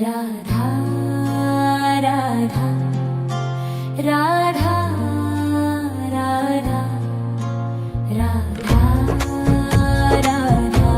राधा राधा राधा राधा राधा राधा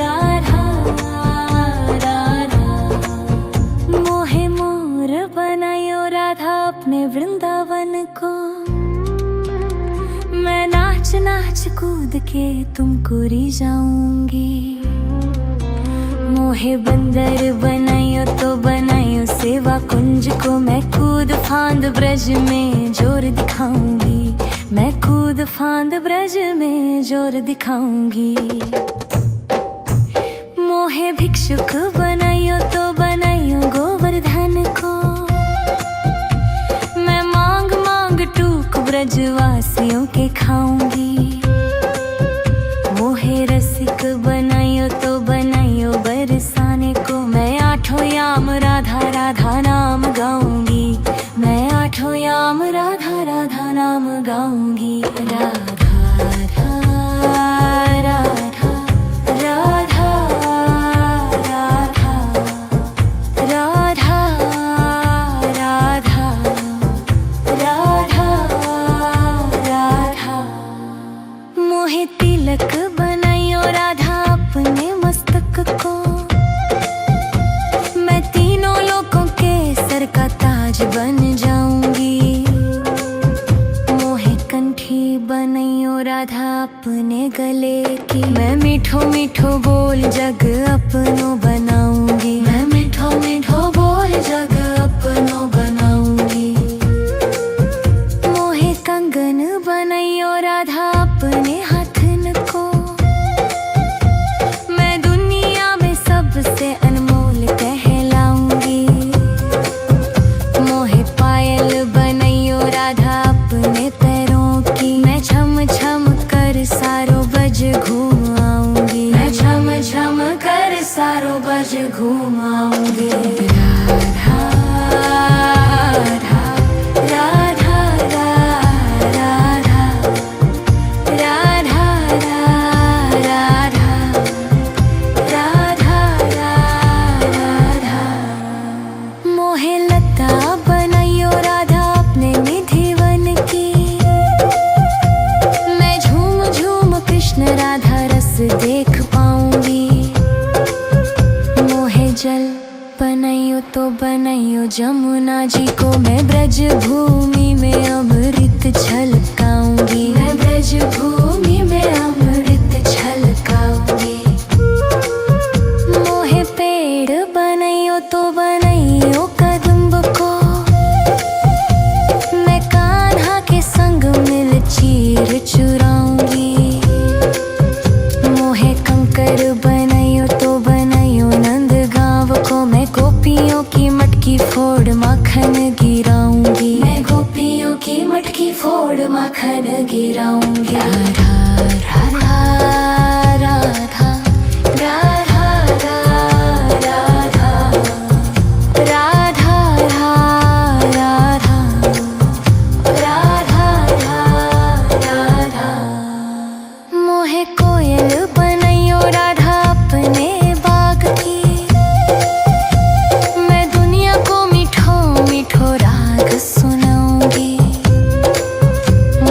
राधा राधा मोहे मोर बनायो राधा अपने वृंदावन को। मैं नाच नाच कूद के तुमको रिझाऊंगी। मोहे बंदर बनायो तो बनायो सेवा कुंज को। मैं कूद फांद ब्रज में जोर दिखाऊंगी। मैं कूद फांद ब्रज में जोर दिखाऊंगी। मोहे भिक्षुक बनायो तो बनायो गोवर्धन को। मैं मांग मांग टूक ब्रजवासियों के खाऊंगी। मोहे रसिक बनायो तो बनायो बरसाने को। मैं आठों याम राधा राधा नाम गाऊंगी। मैं आठों याम राधा राधा नाम गाऊंगी। राधा राधा राधा राधा राधा राधा राधा राधा। मोहे तिलक बनायो राधा अपने मस्तक को। मैं तीनों लोगों के सर का ताज बन जाऊंगी। मोहे कंठी बनायो राधा अपने गले की। मैं मीठो मीठो बोल जग अपनो बनाऊंगी। मैं मीठो मीठो बोल जग अपनो बनाऊंगी। मोहे कंगन बनायो राधा अपने हाथन को। मैं दुनिया में सबसे अनमोल कहलाऊंगी। मोहे पायल बनायो राधा अपने पैरों की। मैं छम छम कर सारो बज घूम आऊंगी। मैं छम छम कर सारो बज घूम आऊंगी। राधा राधा राधा राधा राधा राधा राधा राधा। मोहे लता बनायो राधा अपने निधिवन की। मैं झूम झूम कृष्ण राधा रस देख पाऊंगी। मोहे जल बनायो तो बनायो जमुना जी को। मैं ब्रज भूमि में अमृत छलकाऊंगी। मैं ब्रज भूमि में अमृत छलकाऊंगी। मोहे पेड़ बनायो तो बनायो कदम्ब को। मैं कान्हा के संग मिल चीर चुराऊंगी। मोहे कंकर बनायो तो बनायो नंद गांव को। मैं गोपियों की मटकी फोड़ माखन गिराऊंगी। मैं गोपियों की मटकी फोड़ माखन गिराऊंगी। राधा राधा राधा राधा राधा राधा राधा राधा राधा। मोहे कोयल बनायो राधा अपने बाग की। मैं दुनिया को मीठो मीठो राग सुनाऊंगी।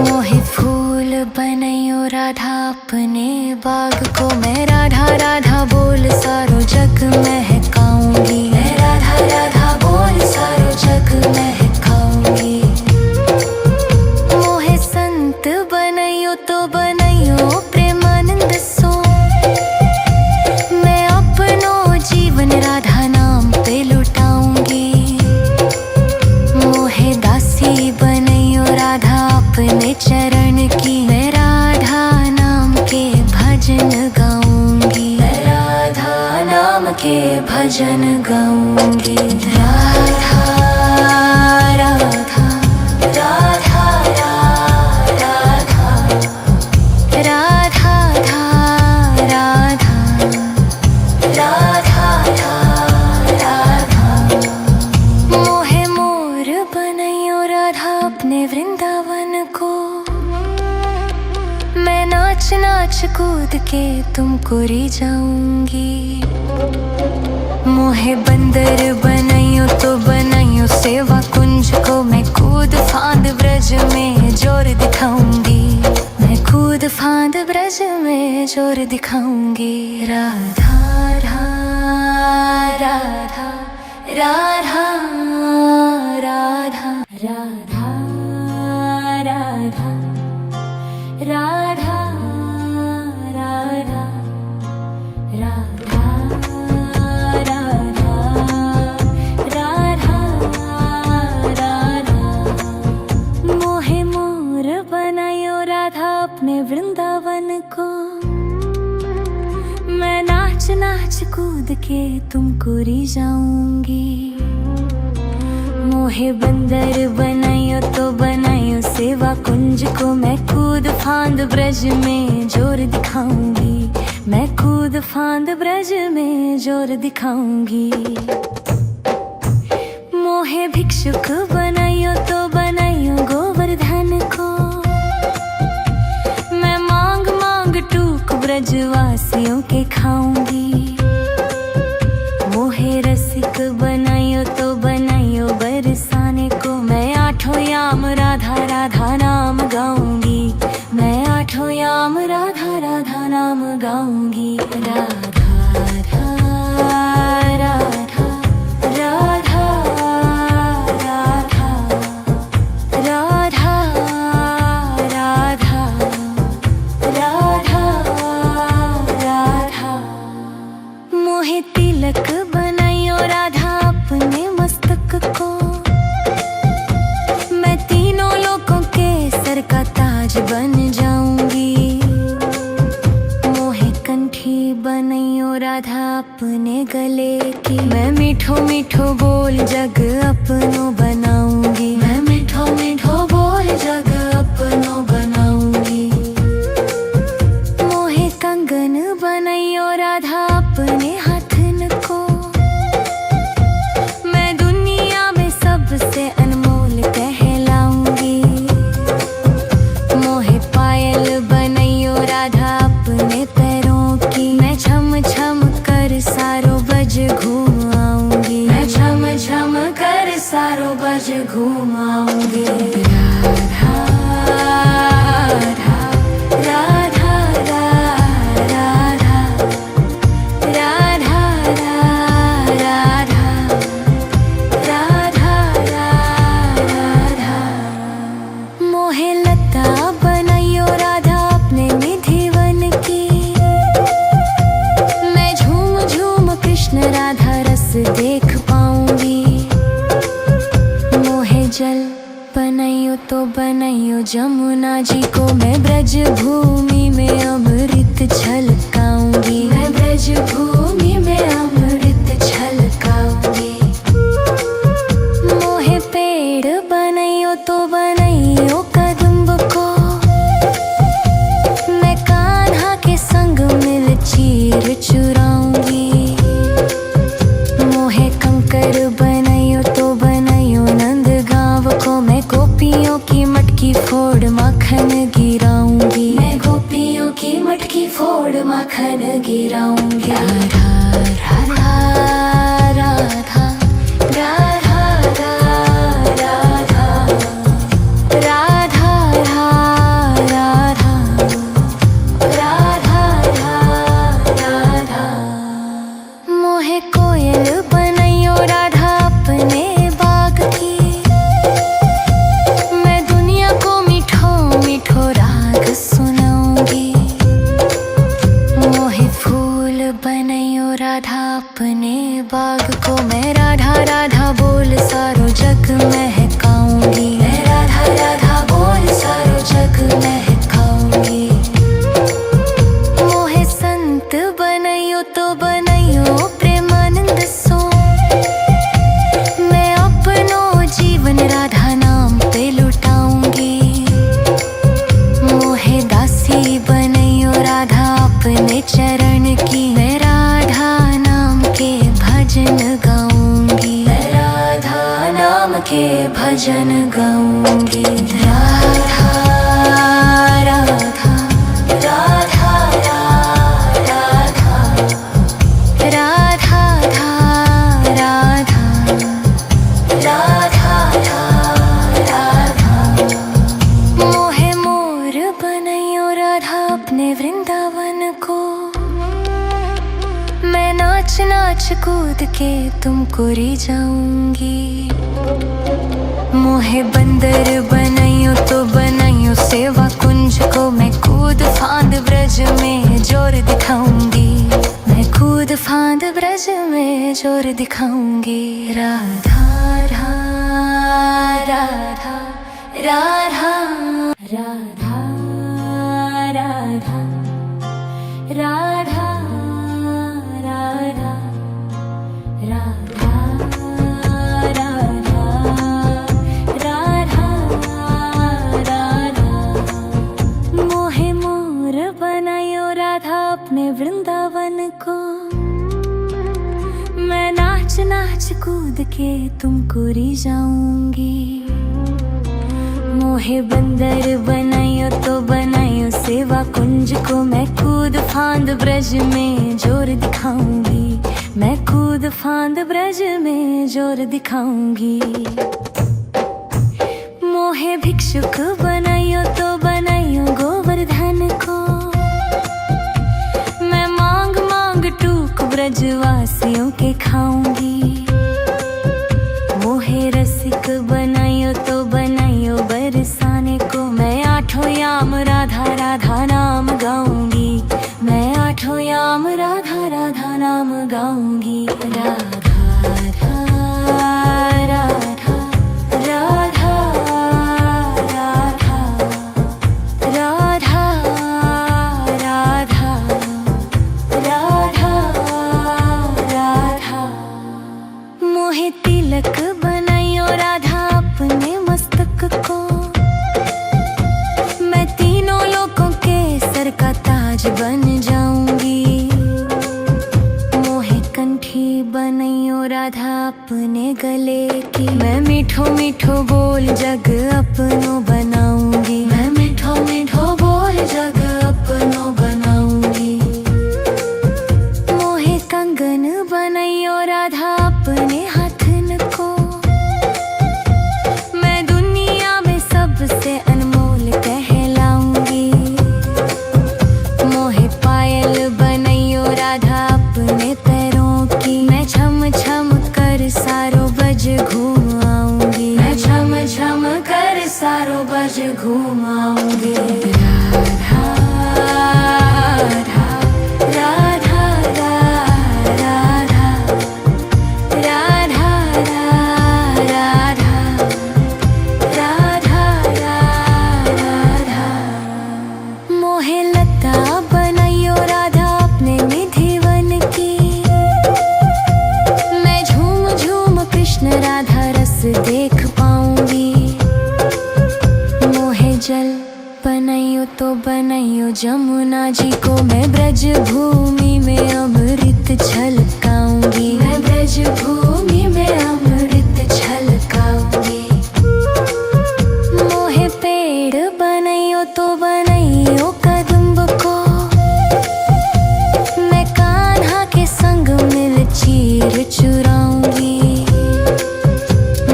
मोहे फूल बनायो राधा अपने बाग को। मैं राधा राधा बोल सारो जग महकाऊंगी। मैं राधा राधा बोल सारो जग महकाऊंगी। मोहे संत बनायो तो बनायो प्रेमानंद सो। मैं अपनो जीवन राधा नाम पे लुटाऊंगी। मोहे दासी बनायो राधा अपने चरण की। मैं राधा नाम के भजन गाऊंगी। मैं राधा नाम के भजन गाऊंगी। राधा राधा राधा राधा राधा राधा राधा। मोहे मोर बनायो राधा अपने वृंदावन को। मैं नाच नाच कूद के तुमको री जाऊंगी। मोहे बंदर बनाइयो तो बनाइयो सेवा कुंज को, मैं कूद फांद ब्रज में जोर दिखाऊंगी। मैं कूद फांद ब्रज में जोर दिखाऊंगी। राधा राधा राधा राधा राधा राधा राधा राधा राधा राधा राधा राधा। मोहे मोर बनायो राधा अपने वृंदावन को, मैं नाच नाच कूद के तुमको री जाऊंगी। मोहे बंदर बनाइयो तो बनाइयो सेवा कुंज को, मैं कूद फांद ब्रज में जोर दिखाऊंगी। मैं कूद फांद ब्रज में जोर दिखाऊंगी। मोहे भिक्षुक बनाइयो तो बनाइयो गोवर्धन को, मैं मांग मांग टूक ब्रजवासियों के खाऊंगी। मोहे रसिक बनाइयो तो बनाइयो बरसाने को, मैं आठों याम राधा राधा नाम गाऊंगी। मैं आठों याम राधा राधा नाम गाऊंगी। राधा राधा राधा राधा राधा राधा राधा राधा राधा। मोहे तिलक बनाइयो राधा अपने मस्तक को, मैं तीनों लोगों के सर का ताज बन जाऊंगी। मोहे कंठी बनाइयो राधा अपने गले की, मैं मीठो मीठो बोल जग अपनो बनाऊंगी। मैं मीठो मीठो बोल जग अपनो बनाऊंगी। मोहे कंगन बनाइयो राधा अपने हाथन को, मैं दुनिया में सबसे अनमोल कहलाऊंगी। मोहे पायल बनाइयो राधा अपने पैरों की, मैं छम छम कर सारो बज घूम आऊंगी। मैं छम छम कर सारो बज घूम आऊंगी। राधा राधा राधा राधा राधा राधा राधा राधा। मोहे लता बनाइयो राधा अपने निधि वन की, मैं झूम झूम कृष्ण राधा रस देख पाऊंगी। मोहे जल बनाइयो तो बनाइयो जमुना जी को, मैं ब्रज भूमि में अमृत छलकाऊंगी। मैं ब्रज भूमि में अमृत छलकाऊंगी। मोहे पेड़ बनाइयो तो बनाइयो कदम्ब को, मैं कान्हा के संग मिल चीर चुराऊंगी। मोहे कंकर बनाइयो तो बनाइयो नंद गांव को, मैं गोपियों की मटकी फोड़ माखन गिराऊंगी। मैं गोपियों की मटकी फोड़ माखन गिराऊंगी। राधा राधा राधा राधा राधा राधा राधा राधा। मोहे कोयल बनाइयो राधा अपने बाग की, मैं दुनिया को मीठो मीठो राग सुनाऊंगी। मोहे फूल बनाइयो राधा अपने बाग को, मैं राधा राधा बोल सारो जग महकाऊंगी। मैं राधा राधा बोल सारो जग महकाऊंगी। मोहे संत बनाइयो तो बनाइयो प्रेमानंद सो, मैं अपनो जीवन राधा नाम पे लुटाऊंगी। मोहे दासी बनाइयो राधा अपने चरण की, मैं राधा नाम के भजन गाऊंगी। मैं राधा नाम के भजन गाऊंगी। राधा राधा राधा कूद के तुमको री जाऊंगी। मोहे बंदर बनाइयो तो बनाइयो सेवा कुंज को, मैं कूद फांद ब्रज में जोर दिखाऊंगी। मैं कूद फांद ब्रज में जोर दिखाऊंगी। राधा राधा राधा राधा राधा राधा राधा राधा राधा राधा राधा। मोहे मोर बनायो राधा अपने वृंदावन को, मैं नाच नाच कूद के तुमको री जाऊंगी। मोहे बंदर बनायो तो बनायो सेवा कुंज को, मैं कूद फांद ब्रज में जोर दिखाऊंगी। मैं कूद फांद ब्रज में जोर दिखाऊंगी। मोहे भिक्षुक बनायो तो बनायो गोवर्धन को, मैं मांग मांग टूक ब्रजवासियों के खाऊंगी। मोहे रसिक बनायो तो बनायो बरसाने को, मैं आठों याम राधा राधा नाम गाऊंगी। मैं आठों याम राधा राधा नाम गाऊंगी। राधा राधा राधा राधा राधा राधा राधा राधा। मोहे तिलक बनायो राधा अपने मस्तक को, मैं तीनों लोगों के सर का ताज बन जाऊंगी। मोहे कंठी बनायो राधा अपने गले की, मैं मीठो मीठो बोल जग अपनो बनाऊंगी। मैं मीठो मीठो बोल जग अपनो बनाऊंगी। मोहे कंगन बनायो राधा अपने हाथन को, मैं दुनिया में सबसे अनमोल कहलाऊंगी। मोहे पायल बनायो राधा अपने पैरों की, मैं छम छम कर सारो बज घूम आऊंगी। मैं छम छम कर सारो बज घूम आऊंगी। राधा राधा राधा राधा राधा राधा राधा। मोहे लता बनायो राधा अपने निधि वन की, मैं झूम झूम कृष्ण राधा रस देख पाऊंगी। मोहे जल बनायो तो बनायो जमुना जी को, मैं ब्रज भूमि में अमृत छलकाऊंगी। मैं ब्रज भूमि में अमृत छलकाऊंगी। मोहे पेड़ बनायो तो बनायो कदम्ब को, मैं कान्हा के संग मिल चीर चुराऊंगी।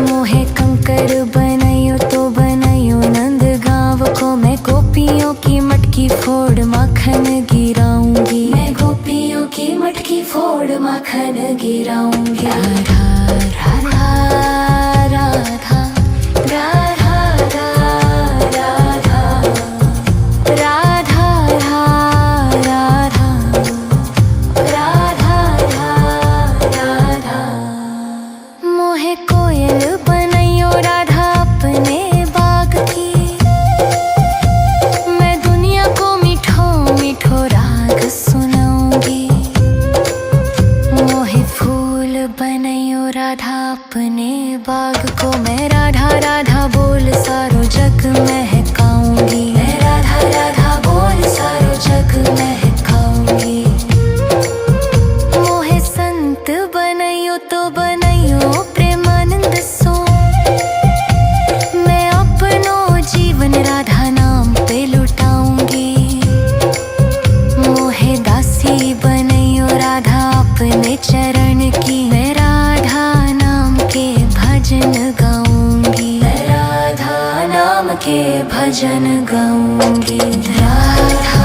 मोहे कंकर बनायो तो बनायो नंद गांव को, मैं गोपियों की मटकी फोड़ माखन गिराऊंगी। मैं गोपियों की मटकी फोड़ माखन गिराऊंगी। राधा राधा राधा राधा राधा राधा राधा राधा राधा। मोहे कोयल बनायो राधा अपने बाग की, मैं दुनिया को मीठो मीठो राग सुनाऊंगी। मोहे फूल बनायो राधा अपने बाग को, मैं राधा राधा बोल सारो जग महकाऊंगी। मैं राधा राधा बोल सारो जग महकाऊंगी। मोहे संत बनायो तो बनायो प्रेमानंद सो, मैं अपनो जीवन राधा नाम पे लुटाऊंगी। मोहे दासी बनायो राधा अपने चरण की, मैं राधा नाम के भजन गाऊंगी। मैं राधा नाम के भजन गाऊंगी। राधा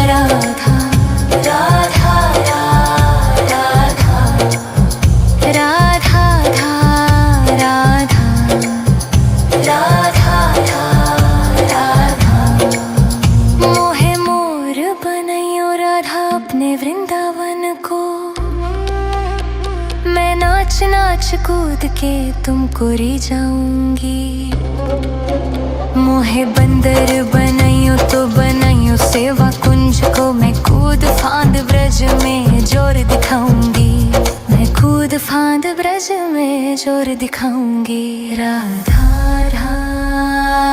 राधा राधा राधा में वृंदावन को। मैं नाच नाच कूद के तुमको री जाऊंगी। मोहे बंदर बनाइयो तो बनाइयो सेवा कुंज को। मैं कूद फांद ब्रज में जोर दिखाऊंगी। मैं कूद फांद ब्रज में जोर दिखाऊंगी।